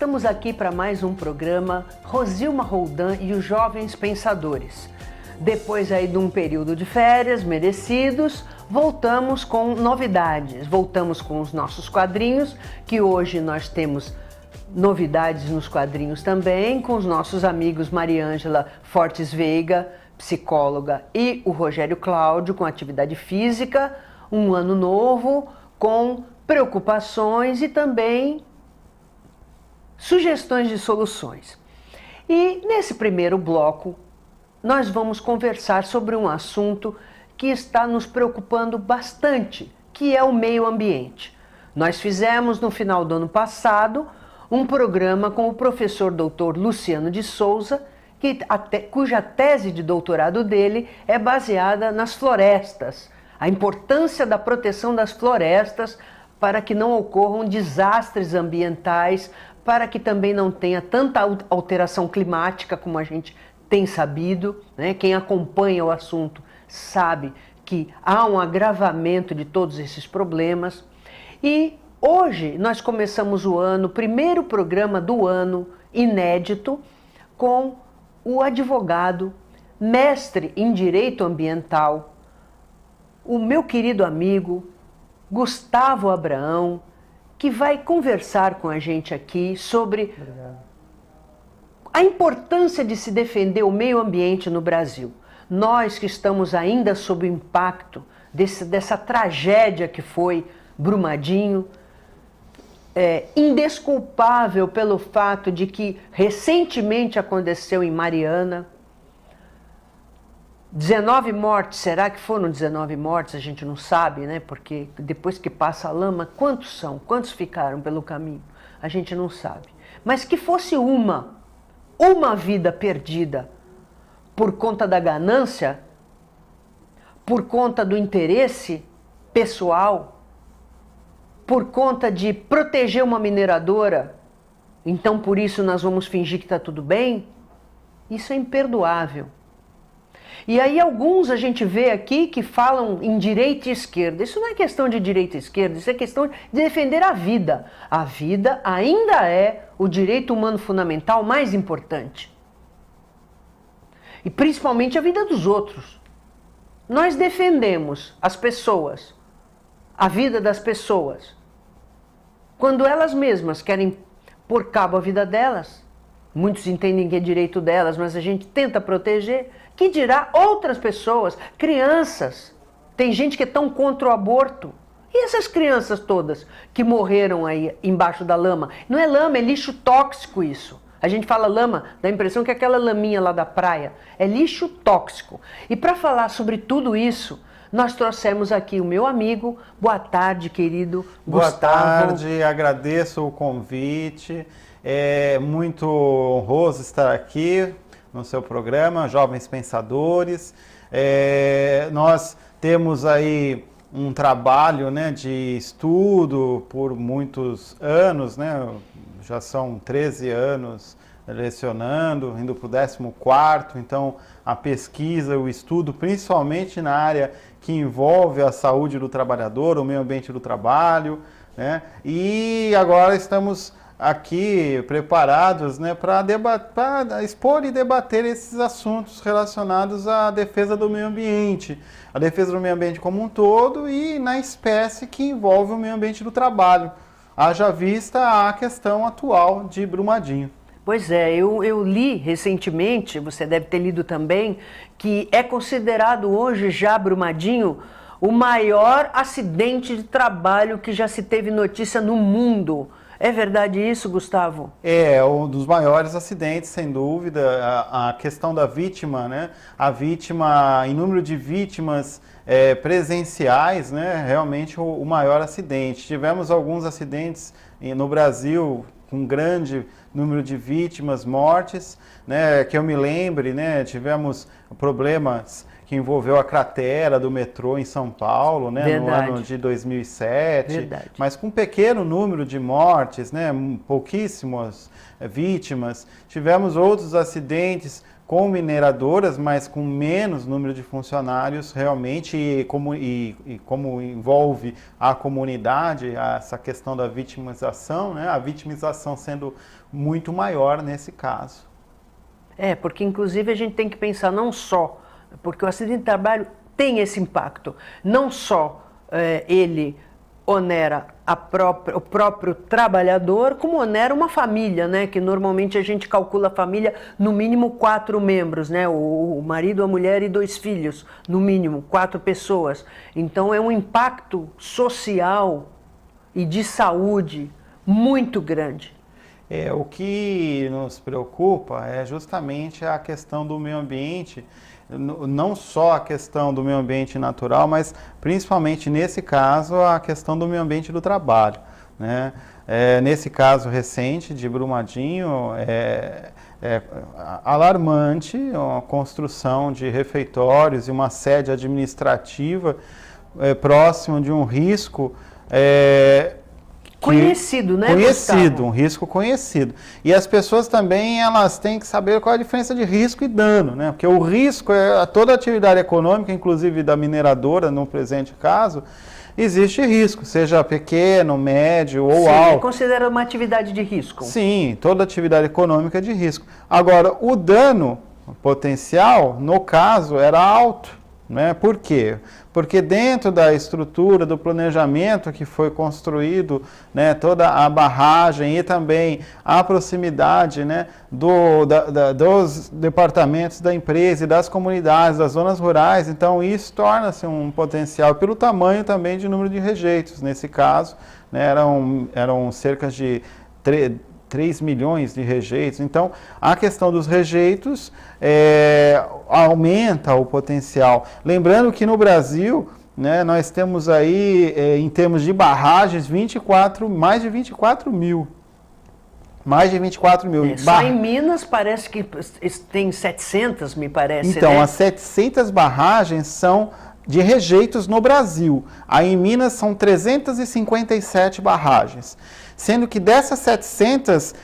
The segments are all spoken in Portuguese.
estamos aqui para mais um programa Rosilma Roldan e os Jovens Pensadores. Depois aí de um período de férias merecidos, voltamos com novidades, voltamos com os nossos quadrinhos, que hoje nós temos novidades nos quadrinhos também, com os nossos amigos Mariângela Fortes Veiga, psicóloga, e o Rogério Cláudio, com atividade física, um ano novo, com preocupações e também sugestões de soluções. E nesse primeiro bloco, nós vamos conversar sobre um assunto que está nos preocupando bastante, que é o meio ambiente. Nós fizemos no final do ano passado um programa com o professor Dr. Luciano de Souza, cuja tese de doutorado dele é baseada nas florestas, a importância da proteção das florestas para que não ocorram desastres ambientais, para que também não tenha tanta alteração climática como a gente tem sabido, né? Quem acompanha o assunto sabe que há um agravamento de todos esses problemas. E hoje nós começamos o ano, o primeiro programa do ano, inédito, com o advogado, mestre em Direito Ambiental, o meu querido amigo Gustavo Abraão, que vai conversar com a gente aqui sobre a importância de se defender o meio ambiente no Brasil. Nós que estamos ainda sob o impacto dessa tragédia que foi Brumadinho, indesculpável pelo fato de que recentemente aconteceu em Mariana, 19 mortes, será que foram 19 mortes? A gente não sabe, né? Porque depois que passa a lama, quantos são? Quantos ficaram pelo caminho? A gente não sabe. Mas que fosse uma vida perdida por conta da ganância, por conta do interesse pessoal, por conta de proteger uma mineradora, então por isso nós vamos fingir que está tudo bem? Isso é imperdoável. E aí alguns a gente vê aqui que falam em direita e esquerda. Isso não é questão de direita e esquerda, isso é questão de defender a vida. A vida ainda é o direito humano fundamental mais importante. E principalmente a vida dos outros. Nós defendemos as pessoas, a vida das pessoas, quando elas mesmas querem pôr cabo à vida delas. Muitos entendem que é direito delas, mas a gente tenta proteger. Que dirá outras pessoas, crianças. Tem gente que é tão contra o aborto. E essas crianças todas que morreram aí embaixo da lama? Não é lama, é lixo tóxico isso. A gente fala lama, dá a impressão que é aquela laminha lá da praia. É lixo tóxico. E para falar sobre tudo isso, nós trouxemos aqui o meu amigo. Boa tarde, querido Gustavo. Boa tarde, agradeço o convite. É muito honroso estar aqui no seu programa, Jovens Pensadores. Nós temos aí um trabalho, né, de estudo por muitos anos, né? Já são 13 anos lecionando, indo para o 14º, então a pesquisa, o estudo, principalmente na área que envolve a saúde do trabalhador, o meio ambiente do trabalho, né? E agora estamos aqui preparados, né, para expor e debater esses assuntos relacionados à defesa do meio ambiente, a defesa do meio ambiente como um todo e na espécie que envolve o meio ambiente do trabalho, haja vista a questão atual de Brumadinho. Pois é, eu li recentemente, você deve ter lido também, que é considerado hoje já Brumadinho o maior acidente de trabalho que já se teve notícia no mundo. É verdade isso, Gustavo? É um dos maiores acidentes, sem dúvida. A questão da vítima, né? A vítima, em número de vítimas presenciais, né? Realmente o maior acidente. Tivemos alguns acidentes no Brasil com grande número de vítimas, mortes, né? Que eu me lembre, né? Tivemos problemas que envolveu a cratera do metrô em São Paulo, né, Verdade. no ano de 2007, Verdade. mas com um pequeno número de mortes, né, pouquíssimas vítimas. Tivemos outros acidentes com mineradoras, mas com menos número de funcionários realmente, e como envolve a comunidade, essa questão da vitimização, né? A vitimização sendo muito maior nesse caso. Porque inclusive a gente tem que pensar não só, porque o acidente de trabalho tem esse impacto, não só ele onera o próprio trabalhador, como onera uma família, né? Que normalmente a gente calcula a família no mínimo 4 membros, né? O marido, a mulher e 2 filhos, no mínimo 4 pessoas. Então é um impacto social e de saúde muito grande. O que nos preocupa é justamente a questão do meio ambiente, não só a questão do meio ambiente natural, mas principalmente nesse caso a questão do meio ambiente do trabalho, né? Nesse caso recente de Brumadinho, é alarmante a construção de refeitórios e uma sede administrativa próximo de um risco conhecido, né, conhecido, Gustavo? Um risco conhecido. E as pessoas também, elas têm que saber qual é a diferença de risco e dano, né? Porque o risco toda atividade econômica, inclusive da mineradora, no presente caso, existe risco, seja pequeno, médio ou alto. É considerado uma atividade de risco. Sim, toda atividade econômica é de risco. Agora, o dano potencial, no caso, era alto, né? Por quê? Porque dentro da estrutura, do planejamento que foi construído, né, toda a barragem e também a proximidade, né, dos departamentos da empresa e das comunidades, das zonas rurais, então isso torna-se um potencial pelo tamanho também de número de rejeitos. Nesse caso, né, eram cerca de 3 milhões de rejeitos. Então, a questão dos rejeitos aumenta o potencial. Lembrando que no Brasil, né, nós temos aí, em termos de barragens, mais de 24 mil. Mais de 24 mil. Só em Minas parece que tem 700, me parece, então, né? As 700 barragens são de rejeitos no Brasil. Aí em Minas são 357 barragens. Sendo que dessas 700,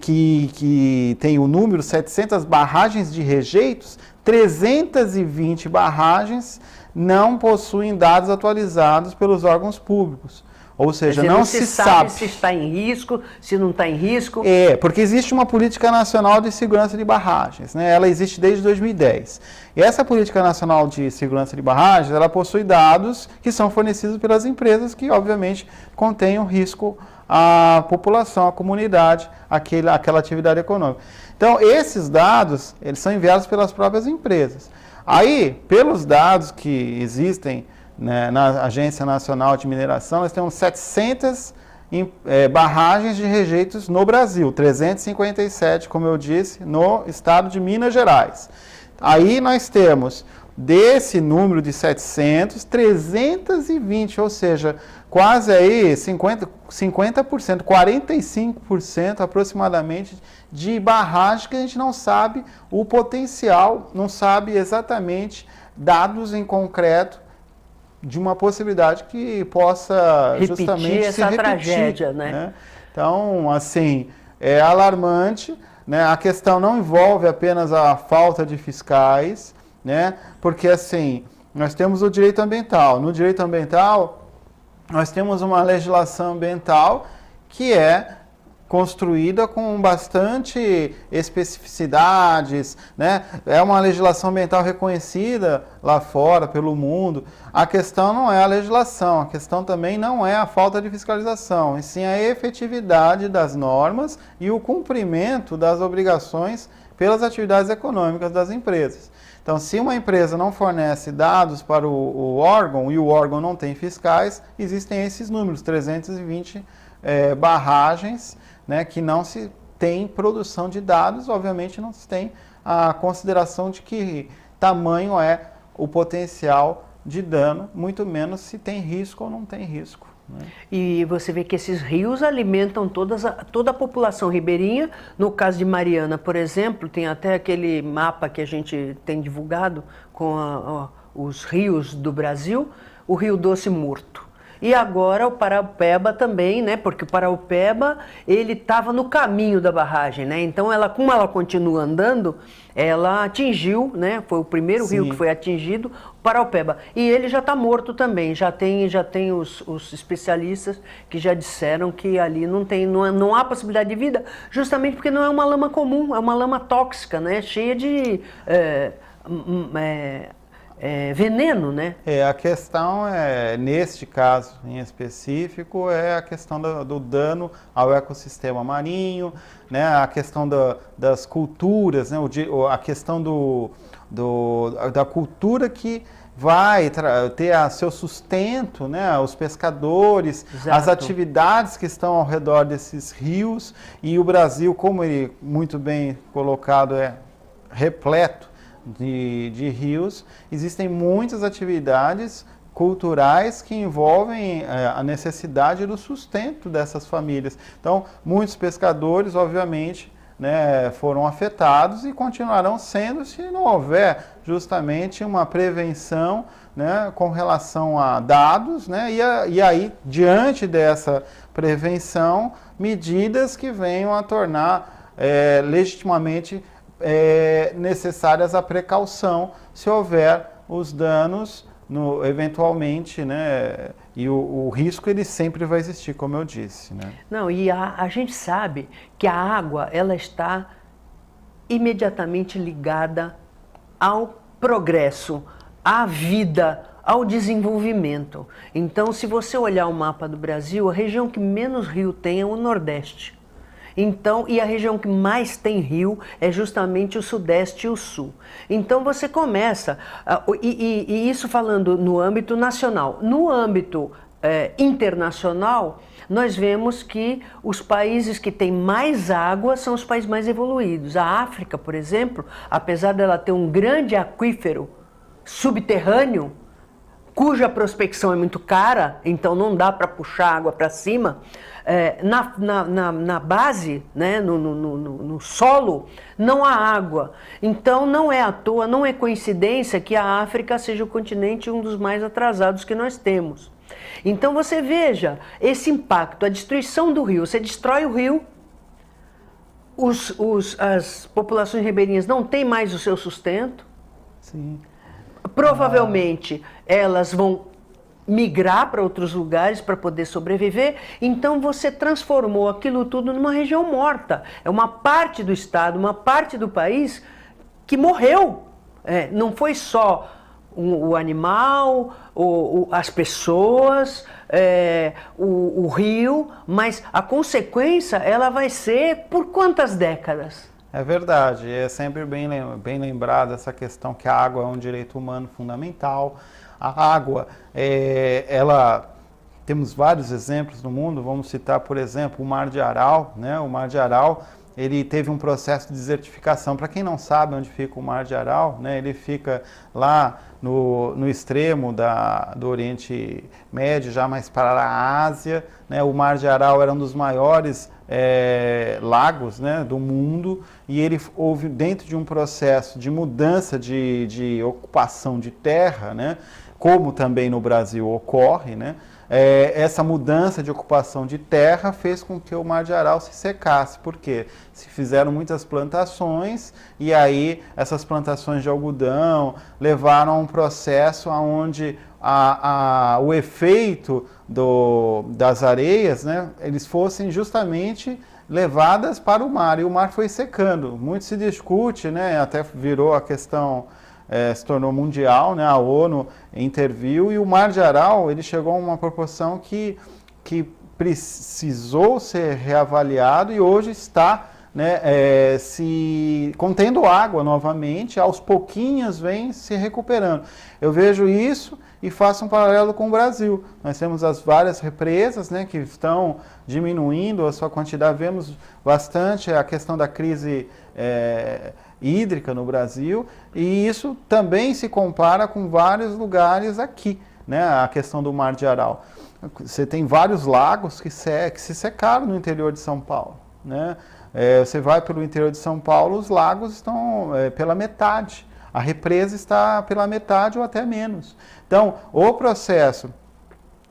que tem o número 700 barragens de rejeitos, 320 barragens não possuem dados atualizados pelos órgãos públicos. Ou seja, não se sabe se está em risco, se não está em risco. Porque existe uma política nacional de segurança de barragens, né? Ela existe desde 2010. E essa política nacional de segurança de barragens, ela possui dados que são fornecidos pelas empresas que, obviamente, contêm um risco à população, à comunidade, aquela atividade econômica. Então, esses dados, eles são enviados pelas próprias empresas. Aí, pelos dados que existem, né, na Agência Nacional de Mineração, nós temos 700 barragens de rejeitos no Brasil, 357, como eu disse, no estado de Minas Gerais. Aí nós temos, desse número de 700, 320, ou seja, quase aí 50%, 45% aproximadamente de barragem que a gente não sabe o potencial, não sabe exatamente dados em concreto de uma possibilidade que possa justamente essa se repetir, tragédia, né? Então, assim, é alarmante, né? A questão não envolve apenas a falta de fiscais, né? Porque, assim, nós temos o direito ambiental. No direito ambiental, nós temos uma legislação ambiental que é construída com bastante especificidades, né? É uma legislação ambiental reconhecida lá fora, pelo mundo. A questão não é a legislação, a questão também não é a falta de fiscalização, e sim a efetividade das normas e o cumprimento das obrigações pelas atividades econômicas das empresas. Então, se uma empresa não fornece dados para o órgão e o órgão não tem fiscais, existem esses números, 320 barragens, né, que não se tem produção de dados, obviamente não se tem a consideração de que tamanho é o potencial de dano, muito menos se tem risco ou não tem risco, né? E você vê que esses rios alimentam toda a população ribeirinha. No caso de Mariana, por exemplo, tem até aquele mapa que a gente tem divulgado com os rios do Brasil, o Rio Doce morto. e agora o Paraupeba também, né? Porque o Paraupeba, ele estava no caminho da barragem, né? Então, como ela continua andando, ela atingiu, né? Foi o primeiro rio que foi atingido, o Paraupeba. E ele já está morto também, já tem os especialistas que já disseram que ali não há possibilidade de vida, justamente porque não é uma lama comum, é uma lama tóxica, né? Cheia de veneno, né? A questão neste caso em específico, é a questão do dano ao ecossistema marinho, né? A questão das culturas, né? A questão da cultura que vai ter seu sustento, né? Os pescadores, Exato. As atividades que estão ao redor desses rios, e o Brasil, como ele muito bem colocado, é repleto de rios. Existem muitas atividades culturais que envolvem a necessidade do sustento dessas famílias. Então, muitos pescadores, obviamente, né, foram afetados e continuarão sendo se não houver justamente uma prevenção, né, com relação a dados, né, e aí, diante dessa prevenção, medidas que venham a tornar legitimamente necessárias a precaução se houver os danos eventualmente, né? E o risco ele sempre vai existir, como eu disse, né? Não, e a gente sabe que a água ela está imediatamente ligada ao progresso, à vida, ao desenvolvimento. Então, se você olhar o mapa do Brasil, a região que menos rio tem é o Nordeste. Então, e a região que mais tem rio é justamente o Sudeste e o Sul. Então você começa, e isso falando no âmbito nacional. No âmbito internacional, nós vemos que os países que têm mais água são os países mais evoluídos. A África, por exemplo, apesar dela ter um grande aquífero subterrâneo, cuja prospecção é muito cara, então não dá para puxar água para cima, na base, né, no solo, não há água. Então não é à toa, não é coincidência que a África seja o continente um dos mais atrasados que nós temos. Então você veja esse impacto, a destruição do rio. Você destrói o rio, as populações ribeirinhas não têm mais o seu sustento. Sim. Provavelmente elas vão migrar para outros lugares para poder sobreviver. Então você transformou aquilo tudo numa região morta. É uma parte do estado, uma parte do país que morreu. Não foi só o animal, as pessoas, o rio, mas a consequência ela vai ser por quantas décadas? É verdade, é sempre bem lembrada essa questão que a água é um direito humano fundamental. A água, temos vários exemplos no mundo, vamos citar, por exemplo, o Mar de Aral, né? O Mar de Aral, ele teve um processo de desertificação. Para quem não sabe onde fica o Mar de Aral, né? Ele fica lá no extremo do Oriente Médio, já mais para a Ásia, né? O Mar de Aral era um dos maiores lagos, né, do mundo, e ele houve dentro de um processo de mudança de ocupação de terra, né, como também no Brasil ocorre, né, essa mudança de ocupação de terra fez com que o Mar de Aral se secasse, porque se fizeram muitas plantações, e aí essas plantações de algodão levaram a um processo onde o efeito das areias, né, eles fossem justamente levadas para o mar, e o mar foi secando. Muito se discute, né, até virou a questão, se tornou mundial, né, a ONU interviu, e o Mar de Aral ele chegou a uma proporção que precisou ser reavaliado, e hoje está, né, se contendo água novamente, aos pouquinhos vem se recuperando. Eu vejo isso e faço um paralelo com o Brasil. Nós temos as várias represas, né, que estão diminuindo a sua quantidade. Vemos bastante a questão da crise hídrica no Brasil, e isso também se compara com vários lugares aqui, né, a questão do Mar de Aral. Você tem vários lagos que se secaram no interior de São Paulo, né? Você vai pelo interior de São Paulo, os lagos estão pela metade. A represa está pela metade ou até menos. Então, o processo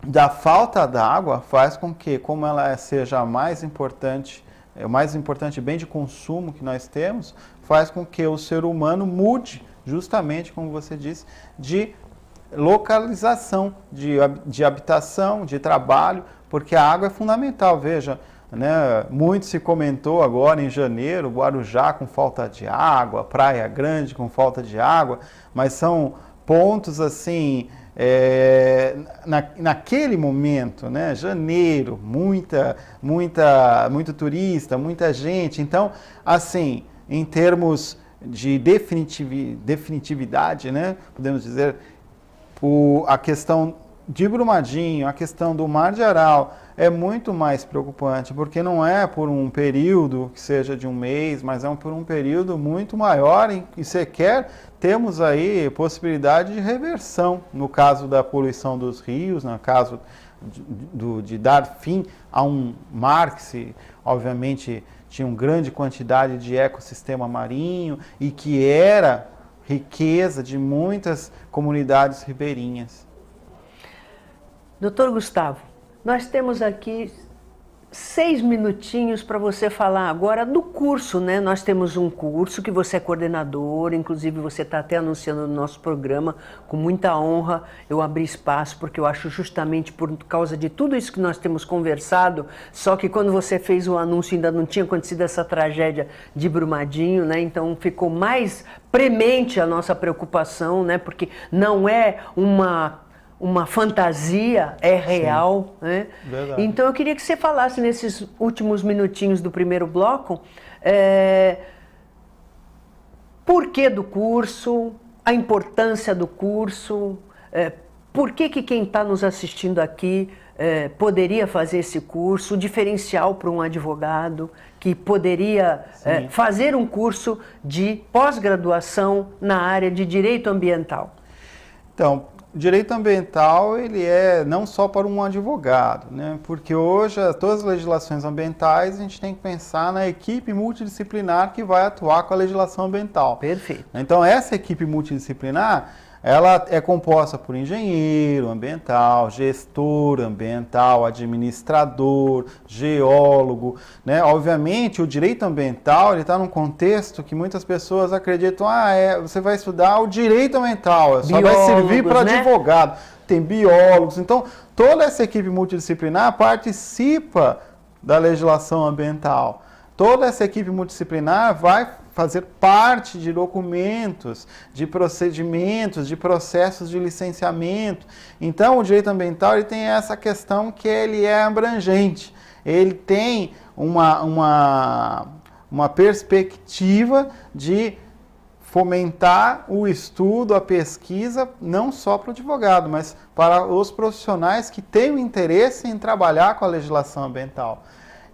da falta d'água faz com que, como ela seja a mais importante, é o mais importante bem de consumo que nós temos, faz com que o ser humano mude, justamente como você disse, de localização, de habitação, de trabalho, porque a água é fundamental. Veja, né, muito se comentou agora em janeiro, Guarujá com falta de água, Praia Grande com falta de água, mas são pontos assim, naquele momento, né, janeiro, muito turista, muita gente. Então, assim, em termos de definitividade, né, podemos dizer, a questão de Brumadinho, a questão do Mar de Aral é muito mais preocupante, porque não é por um período que seja de um mês, mas é por um período muito maior e sequer temos aí possibilidade de reversão no caso da poluição dos rios, no caso de dar fim a um mar que, obviamente, tinha uma grande quantidade de ecossistema marinho e que era riqueza de muitas comunidades ribeirinhas. Doutor Gustavo, nós temos aqui 6 minutinhos para você falar agora do curso, né? Nós temos um curso que você é coordenador, inclusive você está até anunciando no nosso programa, com muita honra eu abri espaço, porque eu acho justamente por causa de tudo isso que nós temos conversado, só que quando você fez o anúncio ainda não tinha acontecido essa tragédia de Brumadinho, né? Então ficou mais premente a nossa preocupação, né? Porque não é uma fantasia, é real, né? Verdade. Então eu queria que você falasse nesses últimos minutinhos do primeiro bloco, por que do curso, a importância do curso, por que quem está nos assistindo aqui poderia fazer esse curso, o diferencial para um advogado que poderia fazer um curso de pós-graduação na área de direito ambiental. Então, direito ambiental, ele é não só para um advogado, né? Porque hoje, todas as legislações ambientais, a gente tem que pensar na equipe multidisciplinar que vai atuar com a legislação ambiental. Perfeito. Então, essa equipe multidisciplinar, ela é composta por engenheiro ambiental, gestor ambiental, administrador, geólogo, né? Obviamente, o direito ambiental está num contexto que muitas pessoas acreditam, você vai estudar o direito ambiental, só vai servir para advogado. Tem biólogos, então toda essa equipe multidisciplinar participa da legislação ambiental. Toda essa equipe multidisciplinar vai fazer parte de documentos, de procedimentos, de processos de licenciamento. Então, o direito ambiental ele tem essa questão que ele é abrangente. Ele tem uma perspectiva de fomentar o estudo, a pesquisa, não só para o advogado, mas para os profissionais que têm o interesse em trabalhar com a legislação ambiental.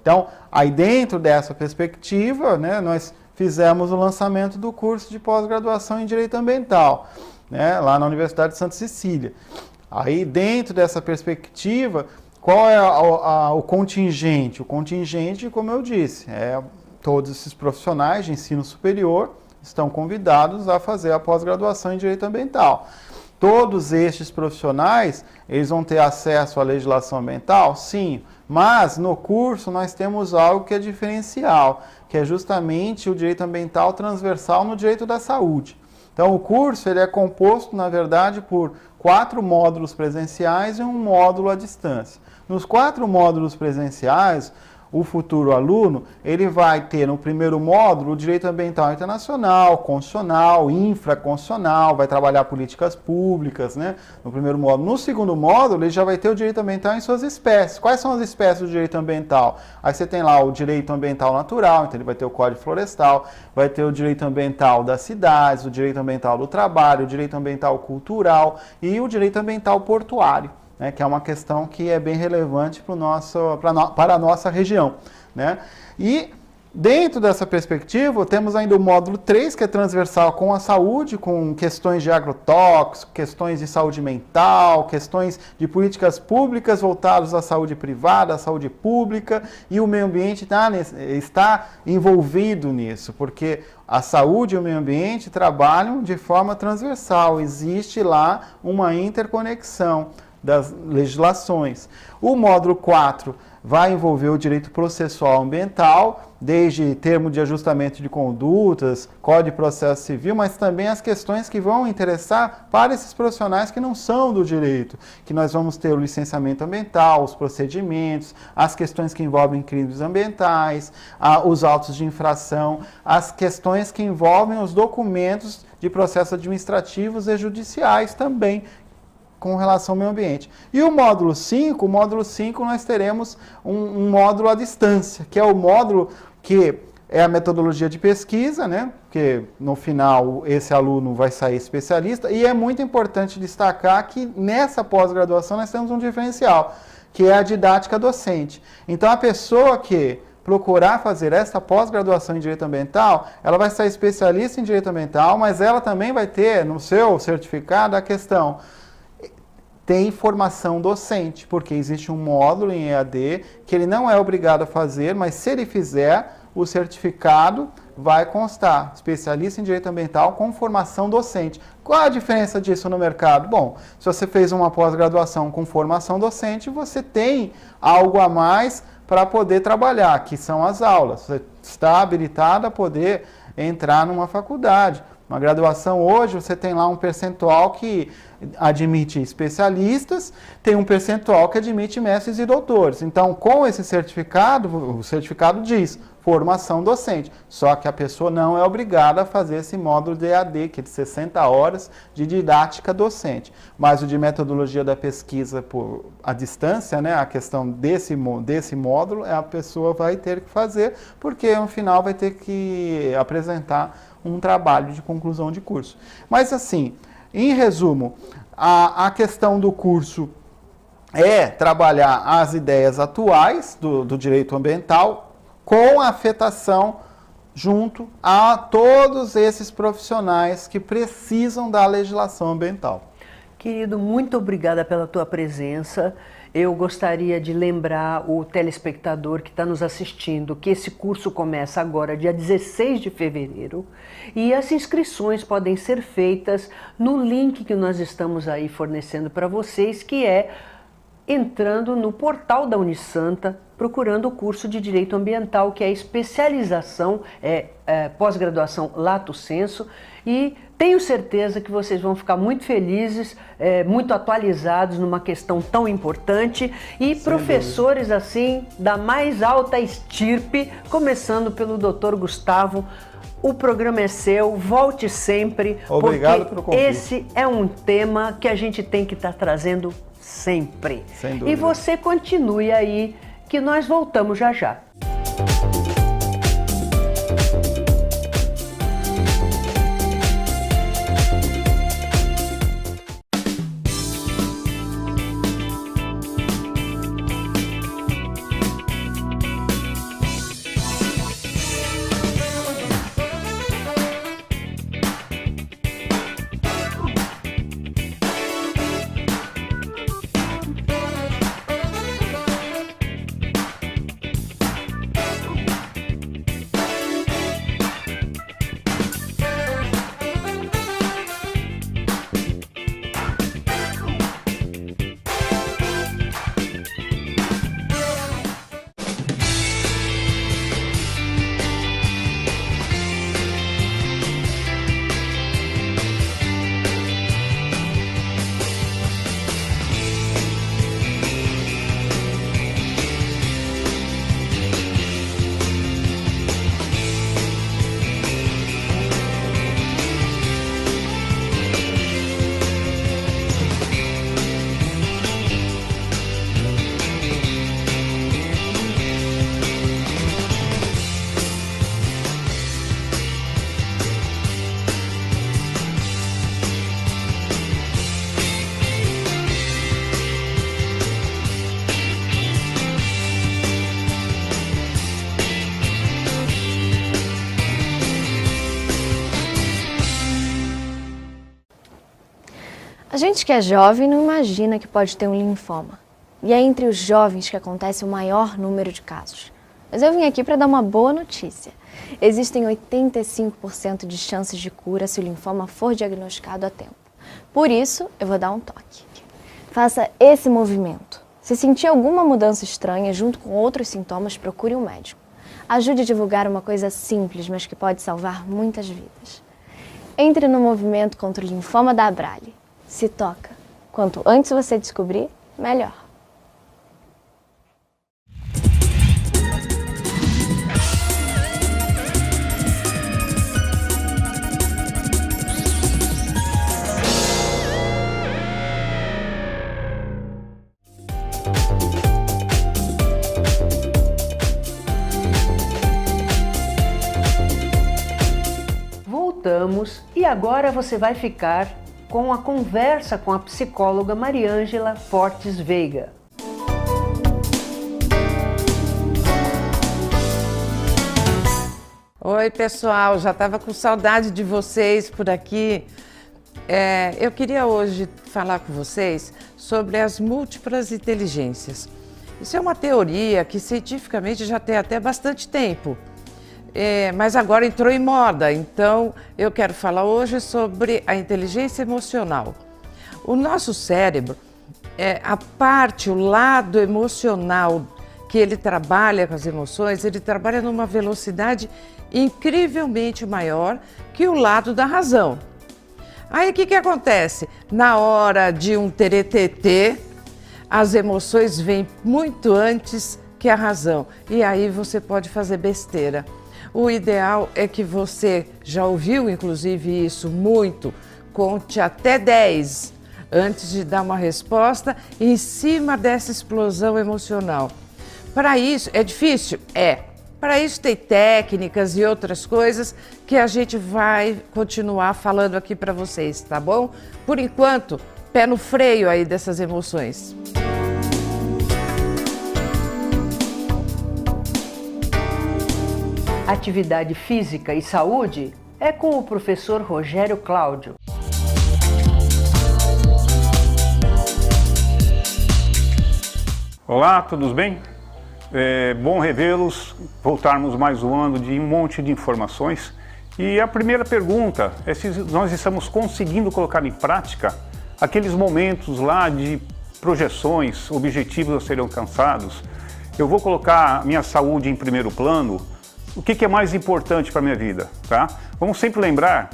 Então, aí dentro dessa perspectiva, né, nós fizemos o lançamento do curso de pós-graduação em Direito Ambiental, né, lá na Universidade de Santa Cecília. Aí, dentro dessa perspectiva, qual é o contingente? O contingente, como eu disse, todos esses profissionais de ensino superior estão convidados a fazer a pós-graduação em Direito Ambiental. Todos estes profissionais, eles vão ter acesso à legislação ambiental? Sim, mas no curso nós temos algo que é diferencial, que é justamente o direito ambiental transversal no direito da saúde. Então o curso ele é composto, na verdade, por 4 módulos presenciais e um módulo à distância. Nos 4 módulos presenciais, o futuro aluno, ele vai ter no primeiro módulo o direito ambiental internacional, constitucional, infraconstitucional, vai trabalhar políticas públicas, né? No primeiro módulo. No segundo módulo, ele já vai ter o direito ambiental em suas espécies. Quais são as espécies do direito ambiental? Aí você tem lá o direito ambiental natural, então ele vai ter o Código Florestal, vai ter o direito ambiental das cidades, o direito ambiental do trabalho, o direito ambiental cultural e o direito ambiental portuário. Né, que é uma questão que é bem relevante para a nossa região. Né? E dentro dessa perspectiva, temos ainda o módulo 3, que é transversal com a saúde, com questões de agrotóxico, questões de saúde mental, questões de políticas públicas voltadas à saúde privada, à saúde pública, e o meio ambiente está envolvido nisso, porque a saúde e o meio ambiente trabalham de forma transversal, existe lá uma interconexão. das legislações. O módulo 4 vai envolver o direito processual ambiental, desde termo de ajustamento de condutas, Código de Processo Civil, mas também as questões que vão interessar para esses profissionais que não são do direito, que nós vamos ter o licenciamento ambiental, os procedimentos, as questões que envolvem crimes ambientais, os autos de infração, as questões que envolvem os documentos de processos administrativos e judiciais também, com relação ao meio ambiente. E o módulo 5 nós teremos um módulo à distância, que é o módulo que é a metodologia de pesquisa, né? Porque no final esse aluno vai sair especialista, e é muito importante destacar que nessa pós-graduação nós temos um diferencial, que é a didática docente. Então a pessoa que procurar fazer essa pós-graduação em Direito Ambiental, ela vai sair especialista em Direito Ambiental, mas ela também vai ter no seu certificado a questão tem formação docente, porque existe um módulo em EAD que ele não é obrigado a fazer, mas se ele fizer, o certificado vai constar, especialista em direito ambiental com formação docente. Qual a diferença disso no mercado? Bom, se você fez uma pós-graduação com formação docente, você tem algo a mais para poder trabalhar, que são as aulas. Você está habilitado a poder entrar numa faculdade. Uma graduação hoje, você tem lá um percentual que admite especialistas, tem um percentual que admite mestres e doutores. Então, com esse certificado, o certificado diz formação docente, só que a pessoa não é obrigada a fazer esse módulo de EAD, que é de 60 horas de didática docente. Mas o de metodologia da pesquisa por à distância, né, a questão desse módulo, a pessoa vai ter que fazer, porque no final vai ter que apresentar um trabalho de conclusão de curso. Mas assim, em resumo, a questão do curso é trabalhar as ideias atuais do direito ambiental com a afetação junto a todos esses profissionais que precisam da legislação ambiental. Querido, muito obrigada pela tua presença. Eu gostaria de lembrar o telespectador que está nos assistindo que esse curso começa agora, dia 16 de fevereiro, e as inscrições podem ser feitas no link que nós estamos aí fornecendo para vocês, que é entrando no portal da Unisanta, procurando o curso de Direito Ambiental, que é a especialização, pós-graduação Lato Sensu, e tenho certeza que vocês vão ficar muito felizes, muito atualizados numa questão tão importante, e professores assim da mais alta estirpe, começando pelo Dr. Gustavo. O programa é seu, volte sempre. Obrigado pelo convite. Esse é um tema que a gente tem que estar trazendo sempre. Sem dúvida. E você continue aí, que nós voltamos já já. A gente que é jovem não imagina que pode ter um linfoma. E é entre os jovens que acontece o maior número de casos. Mas eu vim aqui para dar uma boa notícia. Existem 85% de chances de cura se o linfoma for diagnosticado a tempo. Por isso, eu vou dar um toque. Faça esse movimento. Se sentir alguma mudança estranha junto com outros sintomas, procure um médico. Ajude a divulgar uma coisa simples, mas que pode salvar muitas vidas. Entre no movimento contra o linfoma da Abrale. Se toca. Quanto antes você descobrir, melhor. Voltamos e agora você vai ficar com a conversa com a psicóloga Mariângela Fortes Veiga. Oi, pessoal, já estava com saudade de vocês por aqui. Eu queria hoje falar com vocês sobre as múltiplas inteligências. Isso é uma teoria que cientificamente já tem até bastante tempo. Mas agora entrou em moda, então eu quero falar hoje sobre a inteligência emocional. O nosso cérebro, o lado emocional que ele trabalha com as emoções, ele trabalha numa velocidade incrivelmente maior que o lado da razão. Aí o que acontece? Na hora de um teretetê, as emoções vêm muito antes que a razão e aí você pode fazer besteira. O ideal é que você, já ouviu inclusive isso muito, conte até 10 antes de dar uma resposta em cima dessa explosão emocional. Para isso, é difícil? Para isso tem técnicas e outras coisas que a gente vai continuar falando aqui para vocês, tá bom? Por enquanto, pé no freio aí dessas emoções. Atividade física e saúde é com o professor Rogério Cláudio. Olá, tudo bem? Bom revê-los, voltarmos mais um ano de um monte de informações. E a primeira pergunta é se nós estamos conseguindo colocar em prática aqueles momentos lá de projeções, objetivos a serem alcançados. Eu vou colocar a minha saúde em primeiro plano. O que é mais importante para a minha vida, tá? Vamos sempre lembrar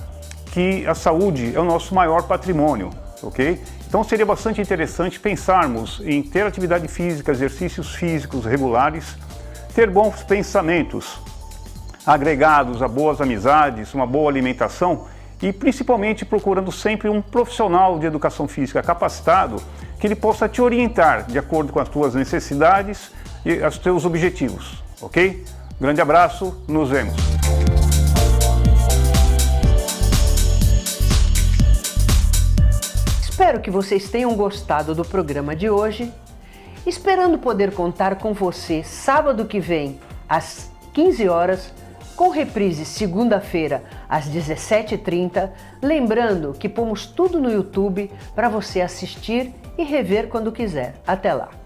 que a saúde é o nosso maior patrimônio, ok? Então seria bastante interessante pensarmos em ter atividade física, exercícios físicos regulares, ter bons pensamentos agregados a boas amizades, uma boa alimentação e principalmente procurando sempre um profissional de educação física capacitado que ele possa te orientar de acordo com as tuas necessidades e os teus objetivos, ok? Grande abraço, nos vemos. Espero que vocês tenham gostado do programa de hoje. Esperando poder contar com você sábado que vem, às 15 horas, com reprise segunda-feira, às 17h30. Lembrando que pomos tudo no YouTube para você assistir e rever quando quiser. Até lá!